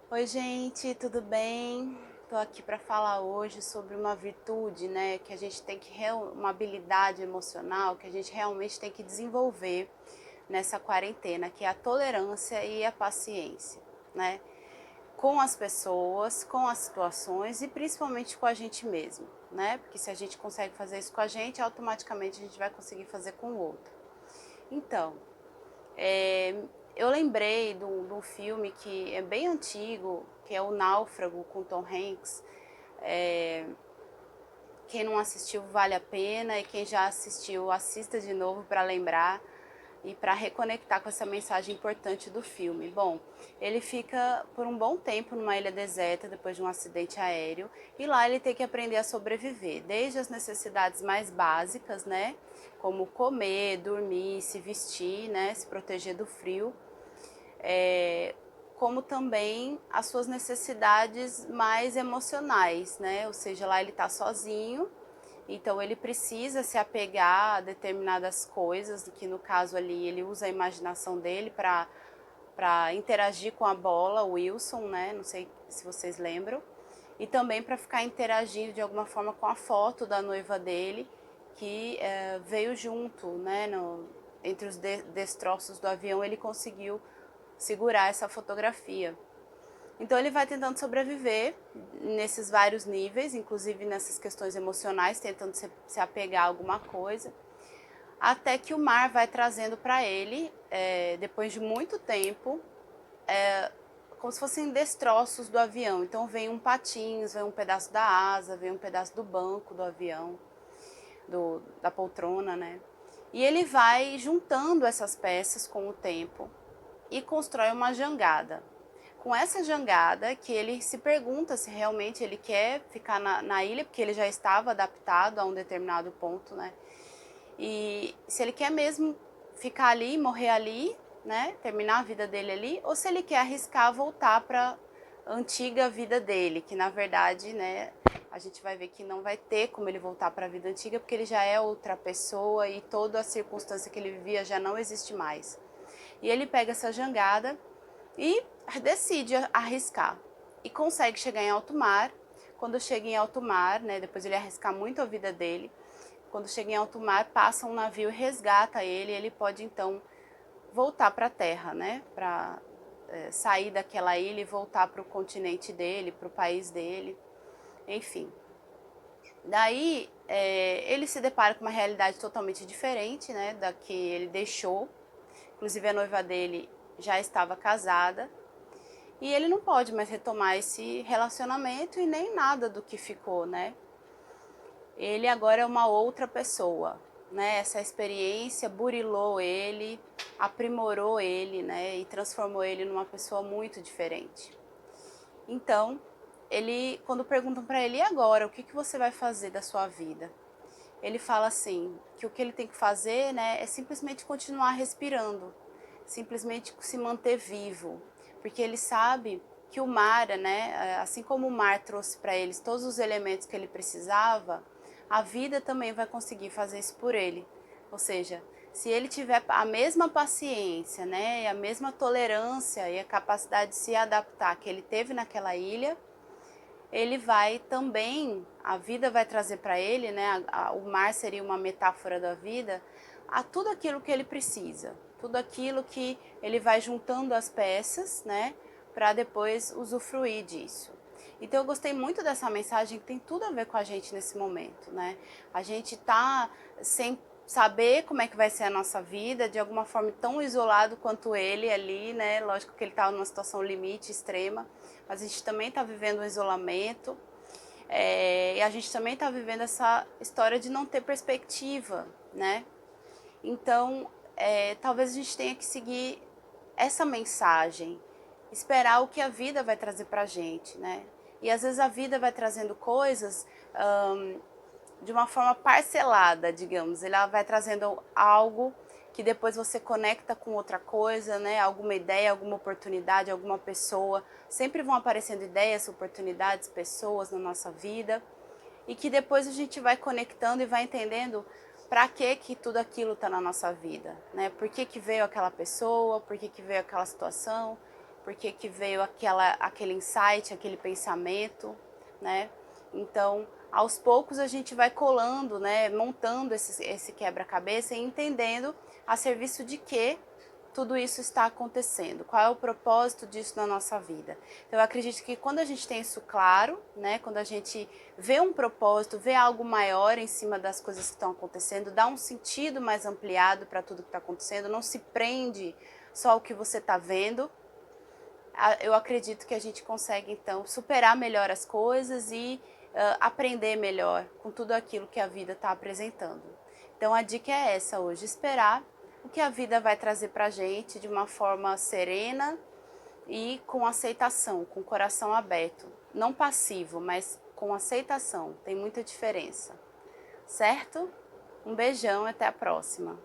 Oi, gente, tudo bem? Tô aqui para falar hoje sobre uma virtude, né, que a gente tem que uma habilidade emocional que a gente realmente tem que desenvolver nessa quarentena, que é a tolerância e a paciência, né? Com as pessoas, com as situações e principalmente com a gente mesmo, né? Porque se a gente consegue fazer isso com a gente, automaticamente a gente vai conseguir fazer com o outro. Então, é, eu lembrei de um filme que é bem antigo, que é O Náufrago, com Tom Hanks. É, quem não assistiu vale a pena, e quem já assistiu assista de novo para lembrar e para reconectar com essa mensagem importante do filme. Bom, ele fica por um bom tempo numa ilha deserta depois de um acidente aéreo, e lá ele tem que aprender a sobreviver, desde as necessidades mais básicas, né, como comer, dormir, se vestir, né, se proteger do frio, como também as suas necessidades mais emocionais, né? Ou seja, lá ele está sozinho, então ele precisa se apegar a determinadas coisas, que no caso ali ele usa a imaginação dele para interagir com a bola, o Wilson, né? Não sei se vocês lembram. E também para ficar interagindo de alguma forma com a foto da noiva dele, que veio junto, né? Entre os destroços do avião, ele conseguiu segurar essa fotografia. Então ele vai tentando sobreviver nesses vários níveis, inclusive nessas questões emocionais, tentando se apegar a alguma coisa, até que o mar vai trazendo para ele, depois de muito tempo, como se fossem destroços do avião. Então vem um patins, vem um pedaço da asa, vem um pedaço do banco do avião, da poltrona, né? E ele vai juntando essas peças com o tempo e constrói uma jangada. Com essa jangada, que ele se pergunta se realmente ele quer ficar na ilha, porque ele já estava adaptado a um determinado ponto, né? E se ele quer mesmo ficar ali, morrer ali, né? Terminar a vida dele ali, ou se ele quer arriscar voltar para a antiga vida dele, que na verdade, né? A gente vai ver que não vai ter como ele voltar para a vida antiga, porque ele já é outra pessoa e toda a circunstância que ele vivia já não existe mais. E ele pega essa jangada e decide arriscar. E consegue chegar em alto mar. Quando chega em alto mar, né, depois ele arriscar muito a vida dele, quando chega em alto mar, passa um navio e resgata ele, e ele pode então voltar para a terra, né, para sair daquela ilha e voltar para o continente dele, para o país dele, enfim. Daí ele se depara com uma realidade totalmente diferente, né, da que ele deixou. Inclusive a noiva dele já estava casada, e ele não pode mais retomar esse relacionamento e nem nada do que ficou, né? Ele agora é uma outra pessoa, né? Essa experiência burilou ele, aprimorou ele, né? E transformou ele numa pessoa muito diferente. Então, ele, quando perguntam para ele, e agora, o que você vai fazer da sua vida? Ele fala assim, que o que ele tem que fazer, né, é simplesmente continuar respirando, simplesmente se manter vivo, porque ele sabe que o mar, né, assim como o mar trouxe para eles todos os elementos que ele precisava, a vida também vai conseguir fazer isso por ele. Ou seja, se ele tiver a mesma paciência, né, e a mesma tolerância e a capacidade de se adaptar que ele teve naquela ilha, ele vai também, a vida vai trazer para ele, né? O mar seria uma metáfora da vida, a tudo aquilo que ele precisa, tudo aquilo que ele vai juntando as peças, né? Para depois usufruir disso. Então eu gostei muito dessa mensagem, que tem tudo a ver com a gente nesse momento, né? A gente tá sem saber como é que vai ser a nossa vida, de alguma forma tão isolado quanto ele ali, né? Lógico que ele tá numa situação limite, extrema, mas a gente também está vivendo um isolamento, e a gente também está vivendo essa história de não ter perspectiva, né? Então, talvez a gente tenha que seguir essa mensagem, esperar o que a vida vai trazer pra gente, né? E às vezes a vida vai trazendo coisas de uma forma parcelada, digamos. Ela vai trazendo algo que depois você conecta com outra coisa, né? Alguma ideia, alguma oportunidade, alguma pessoa. Sempre vão aparecendo ideias, oportunidades, pessoas na nossa vida, e que depois a gente vai conectando e vai entendendo para que tudo aquilo está na nossa vida, né? Por que veio aquela pessoa, por que veio aquela situação, por que que veio aquele insight, aquele pensamento, né? Então, aos poucos a gente vai colando, né, montando esse quebra-cabeça e entendendo a serviço de que tudo isso está acontecendo, qual é o propósito disso na nossa vida. Então, eu acredito que quando a gente tem isso claro, né, quando a gente vê um propósito, vê algo maior em cima das coisas que estão acontecendo, dá um sentido mais ampliado para tudo que está acontecendo, não se prende só ao que você está vendo, eu acredito que a gente consegue, então, superar melhor as coisas e aprender melhor com tudo aquilo que a vida está apresentando. Então, a dica é essa hoje, esperar o que a vida vai trazer para a gente de uma forma serena e com aceitação, com o coração aberto. Não passivo, mas com aceitação, tem muita diferença. Certo? Um beijão e até a próxima.